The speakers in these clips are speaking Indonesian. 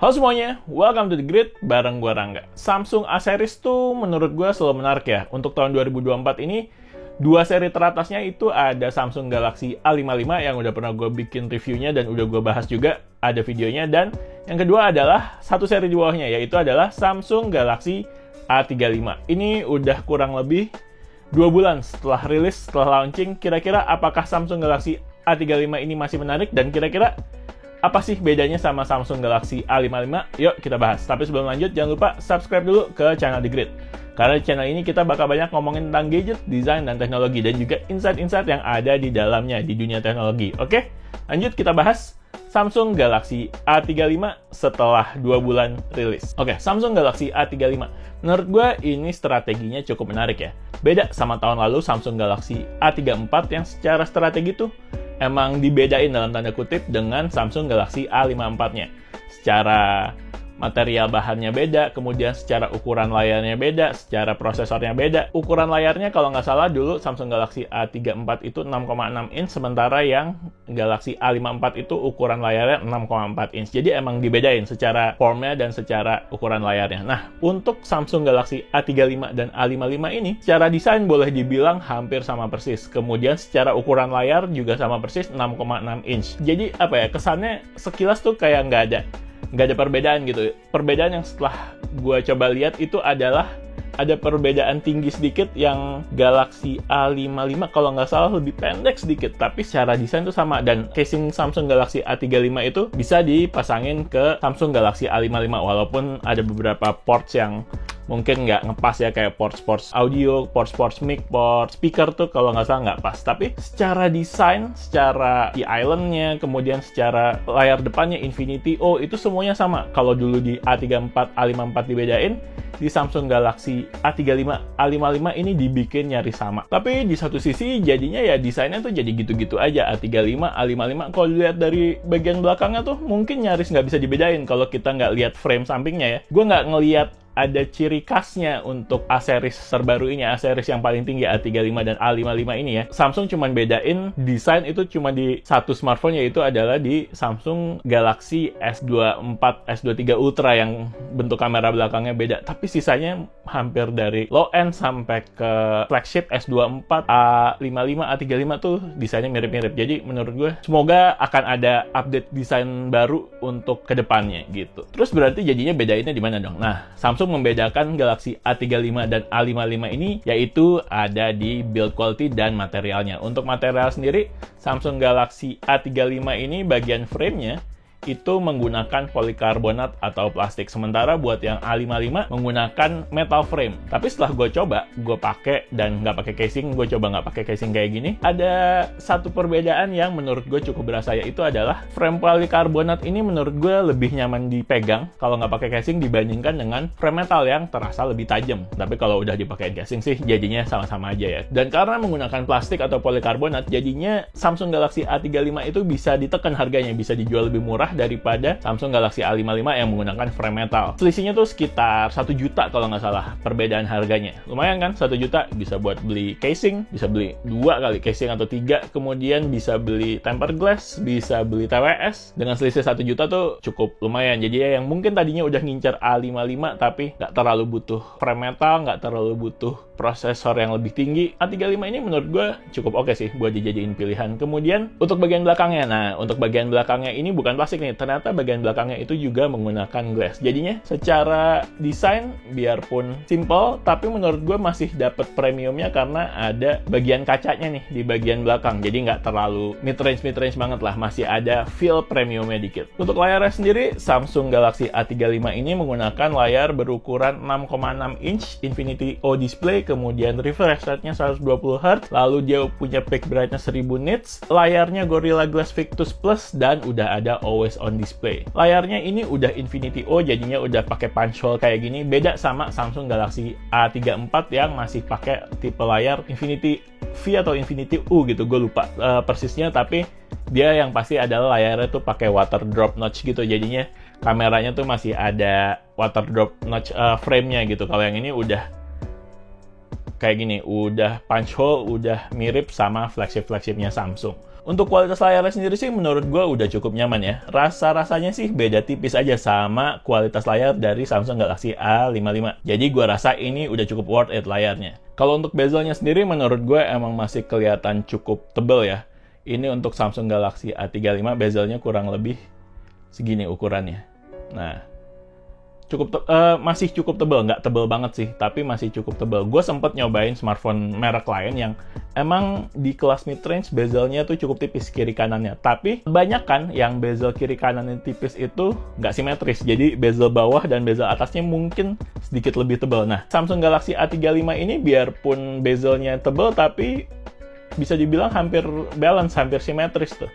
Halo semuanya, welcome to The Grid, bareng gua Rangga. Samsung A series tuh menurut gua selalu menarik ya. Untuk tahun 2024 ini, dua seri teratasnya itu ada Samsung Galaxy A55 yang udah pernah gue bikin reviewnya dan udah gue bahas juga, ada videonya. Dan yang kedua adalah satu seri di bawahnya, yaitu adalah Samsung Galaxy A35. Ini udah kurang lebih 2 bulan setelah rilis, setelah launching. Kira-kira apakah Samsung Galaxy A35 ini masih menarik, dan kira-kira apa sih bedanya sama Samsung Galaxy A55? Yuk kita bahas. Tapi sebelum lanjut, jangan lupa subscribe dulu ke channel The Grid. Karena di channel ini kita bakal banyak ngomongin tentang gadget, desain, dan teknologi. Dan juga insight-insight yang ada di dalamnya di dunia teknologi. Oke, lanjut kita bahas Samsung Galaxy A35 setelah 2 bulan rilis. Oke, Samsung Galaxy A35. Menurut gue ini strateginya cukup menarik ya. Beda sama tahun lalu Samsung Galaxy A34 yang secara strategi tuh emang dibedain dalam tanda kutip dengan Samsung Galaxy A54-nya. Secara material bahannya beda, kemudian secara ukuran layarnya beda, secara prosesornya beda. Ukuran layarnya kalau nggak salah dulu Samsung Galaxy A34 itu 6,6 inch, sementara yang Galaxy A54 itu ukuran layarnya 6,4 inch. Jadi emang dibedain secara formnya dan secara ukuran layarnya. Nah, untuk Samsung Galaxy A35 dan A55 ini, secara desain boleh dibilang hampir sama persis. Kemudian secara ukuran layar juga sama persis, 6,6 inch. Jadi apa ya, kesannya sekilas tuh kayak nggak ada perbedaan gitu. Perbedaan yang setelah gue coba lihat itu adalah ada perbedaan tinggi sedikit, yang Galaxy A55 kalau nggak salah lebih pendek sedikit, tapi secara desain tuh sama. Dan casing Samsung Galaxy A35 itu bisa dipasangin ke Samsung Galaxy A55, walaupun ada beberapa ports yang mungkin nggak ngepas ya, kayak ports audio, ports mic, port speaker tuh kalau nggak salah nggak pas. Tapi secara desain, secara di islandnya, kemudian secara layar depannya Infinity O, itu semuanya sama. Kalau dulu di A34, A54 dibedain, di Samsung Galaxy A35, A55 ini dibikin nyaris sama. Tapi di satu sisi jadinya ya desainnya tuh jadi gitu-gitu aja. A35, A55 kalau dilihat dari bagian belakangnya tuh mungkin nyaris nggak bisa dibedain kalau kita nggak lihat frame sampingnya ya. Gue nggak ngelihat ada ciri khasnya untuk A series terbaru ini, A series yang paling tinggi A35 dan A55 ini ya. Samsung cuman bedain desain itu cuma di satu smartphone, yaitu adalah di Samsung Galaxy S24, S23 Ultra yang bentuk kamera belakangnya beda. Tapi sisanya hampir dari low end sampai ke flagship S24, A55, A35 tuh desainnya mirip-mirip. Jadi menurut gue semoga akan ada update desain baru untuk kedepannya gitu. Terus berarti jadinya bedainnya di mana dong? Nah, Samsung membedakan Galaxy A35 dan A55 ini yaitu ada di build quality dan materialnya. Untuk material sendiri, Samsung Galaxy A35 ini bagian frame-nya itu menggunakan polikarbonat atau plastik. Sementara buat yang A55 menggunakan metal frame. Tapi setelah gue coba, gue pakai dan nggak pakai casing, gue coba nggak pakai casing kayak gini, ada satu perbedaan yang menurut gue cukup berasa, yaitu adalah frame polikarbonat ini menurut gue lebih nyaman dipegang kalau nggak pakai casing dibandingkan dengan frame metal yang terasa lebih tajam. Tapi kalau udah dipakai casing sih jadinya sama-sama aja ya. Dan karena menggunakan plastik atau polikarbonat, jadinya Samsung Galaxy A35 itu bisa ditekan harganya, bisa dijual lebih murah daripada Samsung Galaxy A55 yang menggunakan frame metal. Selisihnya tuh sekitar 1 juta kalau nggak salah perbedaan harganya. Lumayan kan, 1 juta bisa buat beli casing, bisa beli 2 kali casing atau 3, kemudian bisa beli tempered glass, bisa beli TWS. Dengan selisih 1 juta tuh cukup lumayan. Jadi ya yang mungkin tadinya udah ngincer A55 tapi nggak terlalu butuh frame metal, nggak terlalu butuh prosesor yang lebih tinggi, A35 ini menurut gue cukup oke sih buat dijadiin pilihan. Kemudian untuk bagian belakangnya, nah untuk bagian belakangnya ini bukan plastik nih, ternyata bagian belakangnya itu juga menggunakan glass. Jadinya secara desain biarpun simple, tapi menurut gue masih dapat premiumnya karena ada bagian kacanya nih di bagian belakang. Jadi nggak terlalu mid-range banget lah, masih ada feel premiumnya dikit. Untuk layarnya sendiri, Samsung Galaxy A35 ini menggunakan layar berukuran 6,6 inch Infinity O display, kemudian refresh rate-nya 120 Hz, lalu dia punya peak brightness 1000 nits, layarnya Gorilla Glass Victus Plus, dan udah ada always on display. Layarnya ini udah Infinity O, jadinya udah pakai punch hole kayak gini, beda sama Samsung Galaxy A34 yang masih pakai tipe layar Infinity V atau Infinity U gitu, gue lupa persisnya, tapi dia yang pasti adalah layarnya tuh pakai water drop notch gitu, jadinya kameranya tuh masih ada water drop notch frame-nya gitu. Kalau yang ini udah kayak gini, udah punch hole, udah mirip sama flagship-flagshipnya Samsung. Untuk kualitas layarnya sendiri sih menurut gue udah cukup nyaman ya. Rasa-rasanya sih beda tipis aja sama kualitas layar dari Samsung Galaxy A55. Jadi gue rasa ini udah cukup worth it layarnya. Kalau untuk bezelnya sendiri menurut gue emang masih kelihatan cukup tebel ya. Ini untuk Samsung Galaxy A35 bezelnya kurang lebih segini ukurannya. Nah, masih cukup tebal, nggak tebal banget sih, tapi masih cukup tebal. Gue sempet nyobain smartphone merek lain yang emang di kelas mid-range bezelnya tuh cukup tipis kiri kanannya. Tapi banyak kan yang bezel kiri kanannya tipis itu nggak simetris. Jadi bezel bawah dan bezel atasnya mungkin sedikit lebih tebal. Nah, Samsung Galaxy A35 ini biarpun bezelnya tebal, tapi bisa dibilang hampir balance, hampir simetris tuh.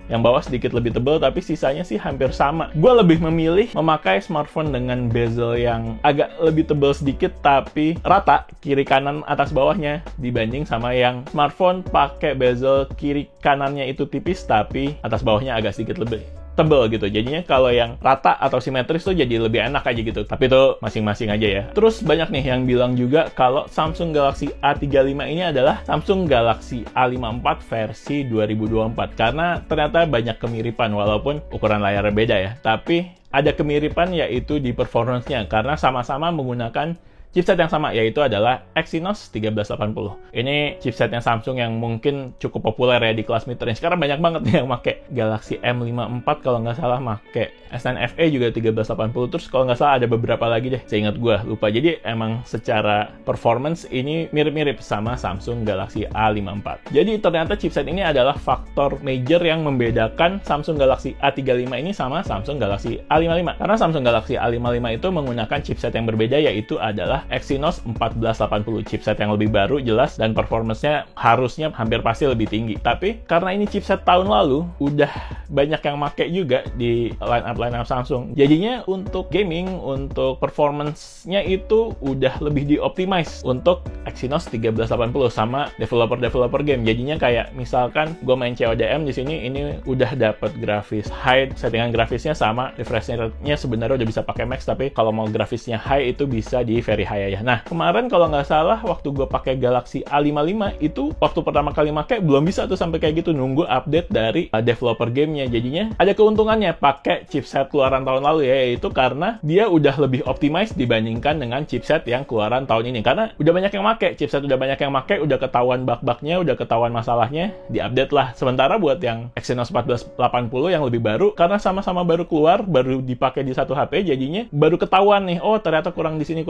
Yang bawah sedikit lebih tebal, tapi sisanya sih hampir sama. Gue lebih memilih memakai smartphone dengan bezel yang agak lebih tebal sedikit, tapi rata kiri kanan atas bawahnya, dibanding sama yang smartphone pakai bezel kiri kanannya itu tipis, tapi atas bawahnya agak sedikit lebih tebel gitu. Jadinya kalau yang rata atau simetris tuh jadi lebih enak aja gitu. Tapi itu masing-masing aja ya. Terus banyak nih yang bilang juga kalau Samsung Galaxy A35 ini adalah Samsung Galaxy A54 versi 2024. Karena ternyata banyak kemiripan walaupun ukuran layarnya beda ya. Tapi ada kemiripan yaitu di performance-nya karena sama-sama menggunakan chipset yang sama, yaitu adalah Exynos 1380. Ini chipsetnya Samsung yang mungkin cukup populer ya di kelas mid-range. Karena banyak banget nih yang pakai Galaxy M54, kalau nggak salah pakai S9 FE juga 1380. Terus kalau nggak salah ada beberapa lagi deh, seingat gue, lupa. Jadi emang secara performance ini mirip-mirip sama Samsung Galaxy A54. Jadi ternyata chipset ini adalah faktor major yang membedakan Samsung Galaxy A35 ini sama Samsung Galaxy A55. Karena Samsung Galaxy A55 itu menggunakan chipset yang berbeda, yaitu adalah Exynos 1480, chipset yang lebih baru jelas dan performance-nya harusnya hampir pasti lebih tinggi. Tapi karena ini chipset tahun lalu udah banyak yang make juga di line up Samsung. Jadinya untuk gaming, untuk performance-nya itu udah lebih di-optimize untuk Exynos 1380 sama developer game. Jadinya kayak misalkan gue main CODM di sini, ini udah dapat grafis high, settingan grafisnya sama, refresh rate-nya sebenarnya udah bisa pakai max, tapi kalau mau grafisnya high itu bisa di very high ya. Nah, kemarin kalau nggak salah waktu gue pakai Galaxy A55 itu waktu pertama kali pakai belum bisa tuh sampai kayak gitu, nunggu update dari developer gamenya. Jadinya ada keuntungannya pakai chipset keluaran tahun lalu ya, yaitu karena dia udah lebih optimize dibandingkan dengan chipset yang keluaran tahun ini. Karena udah banyak yang pakai, chipset udah banyak yang pakai, udah ketahuan bug-bugnya, udah ketahuan masalahnya, diupdate lah. Sementara buat yang Exynos 1480 yang lebih baru, karena sama-sama baru keluar, baru dipakai di satu HP, jadinya baru ketahuan nih, oh ternyata kurang di sini,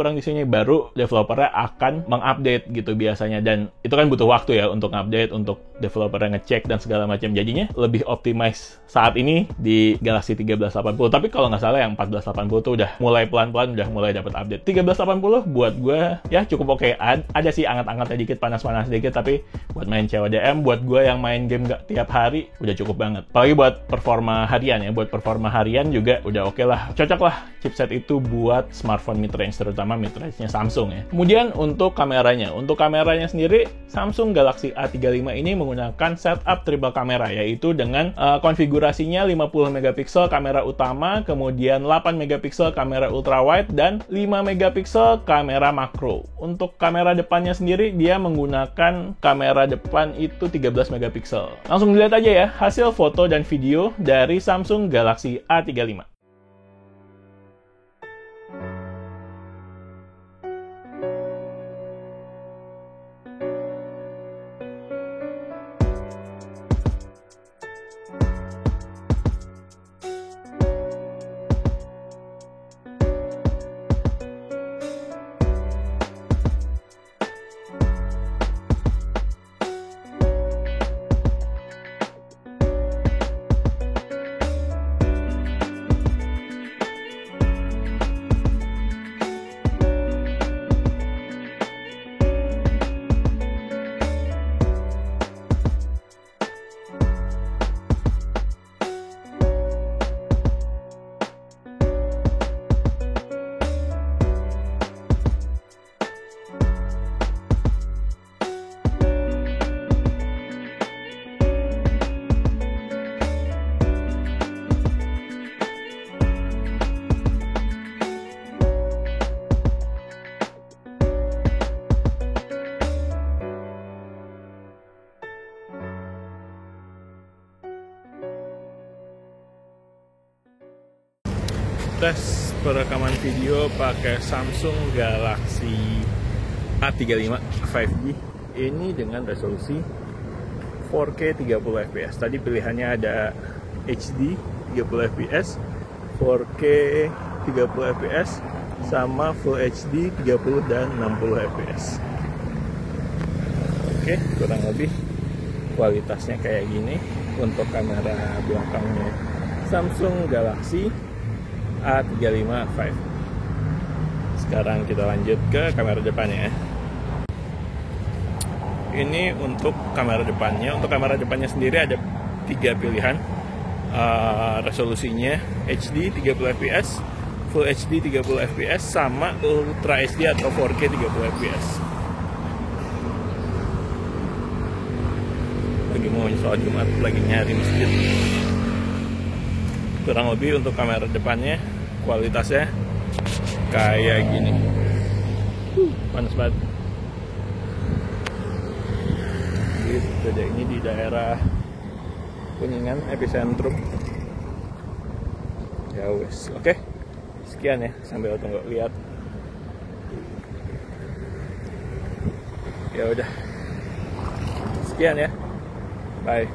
baru developernya akan mengupdate gitu biasanya. Dan itu kan butuh waktu ya untuk update, untuk developernya ngecek dan segala macam. Jadinya lebih optimize saat ini di Galaxy 1380. Tapi kalau nggak salah yang 1480 tuh udah mulai pelan-pelan, udah mulai dapat update. 1380 buat gue ya cukup oke. Ada sih anget-angetnya dikit, panas-panas dikit, tapi buat main CODM, buat gue yang main game nggak tiap hari, udah cukup banget. Apalagi buat performa harian ya, buat performa harian juga udah oke lah. Cocok lah chipset itu buat smartphone mid-range, terutama mid-range-nya Samsung ya. Kemudian untuk kameranya sendiri, Samsung Galaxy A35 ini menggunakan setup triple kamera, yaitu dengan konfigurasinya 50 megapiksel kamera utama, kemudian 8 megapiksel kamera ultrawide, dan 5 megapiksel kamera makro. Untuk kamera depannya sendiri, dia menggunakan kamera depan itu 13 megapiksel. Langsung dilihat aja ya hasil foto dan video dari Samsung Galaxy A35. tes perekaman video pakai Samsung Galaxy A35 5G ini dengan resolusi 4K 30 fps. Tadi pilihannya ada HD 30 fps, 4K 30 fps, sama Full HD 30 dan 60 fps. Oke, kurang lebih kualitasnya kayak gini untuk kamera belakangnya Samsung Galaxy A35 5. Sekarang kita lanjut ke kamera depannya ya. Ini untuk kamera depannya. Untuk kamera depannya sendiri ada 3 pilihan. Resolusinya HD 30 fps, Full HD 30 fps, sama Ultra HD atau 4K 30 fps. Lagi mau sholat Jumat, lagi nyari masjid. Kurang lebih untuk kamera depannya kualitasnya kayak gini. Panas banget. Gitu deh, ini di daerah Kuningan, epicentrum. Ya wes, oke. Sekian ya, sambil tunggu lihat. Ya udah. Sekian ya. Bye.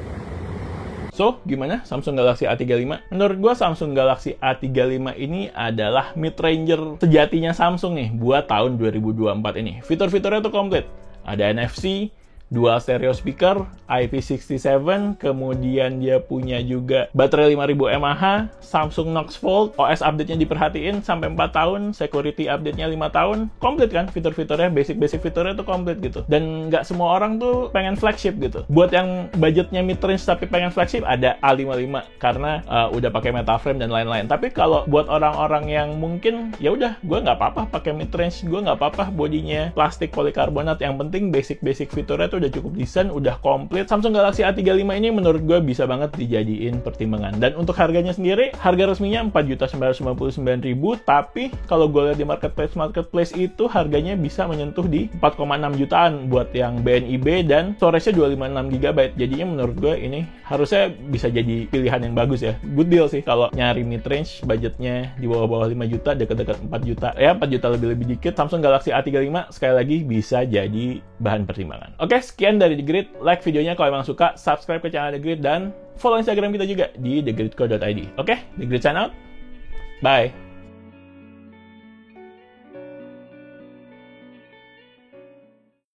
So, gimana Samsung Galaxy A35? Menurut gua Samsung Galaxy A35 ini adalah mid-ranger sejatinya Samsung nih buat tahun 2024 ini. Fitur-fiturnya tuh komplit. Ada NFC, dual stereo speaker, IP67, kemudian dia punya juga baterai 5000 mAh, Samsung Knox Fold, OS update-nya diperhatiin sampai 4 tahun, security update-nya 5 tahun, komplit kan fitur-fiturnya, basic fiturnya tuh komplit gitu. Dan nggak semua orang tuh pengen flagship gitu. Buat yang budgetnya mid-range tapi pengen flagship, ada A55 karena udah pakai metal frame dan lain-lain. Tapi kalau buat orang-orang yang mungkin ya udah, gue nggak apa-apa pakai mid-range, gue nggak apa-apa bodinya plastik polikarbonat, yang penting basic fiturnya tuh udah cukup desain, udah komplit. Samsung Galaxy A35 ini menurut gue bisa banget dijadiin pertimbangan. Dan untuk harganya sendiri, harga resminya 4.999.000, tapi kalau gue lihat di marketplace itu harganya bisa menyentuh di 4,6 jutaan buat yang BNIB dan storage-nya 256 GB. Jadinya menurut gue ini harusnya bisa jadi pilihan yang bagus ya. Good deal sih kalau nyari mid-range, budgetnya di bawah-bawah 5 juta, dekat-dekat 4 juta. Ya, 4 juta lebih dikit. Samsung Galaxy A35 sekali lagi bisa jadi bahan pertimbangan. Oke, sekian dari The Grid. Like videonya kalau emang suka, subscribe ke channel The Grid, dan follow Instagram kita juga di thegridco.id. Oke, The Grid sign out. Bye.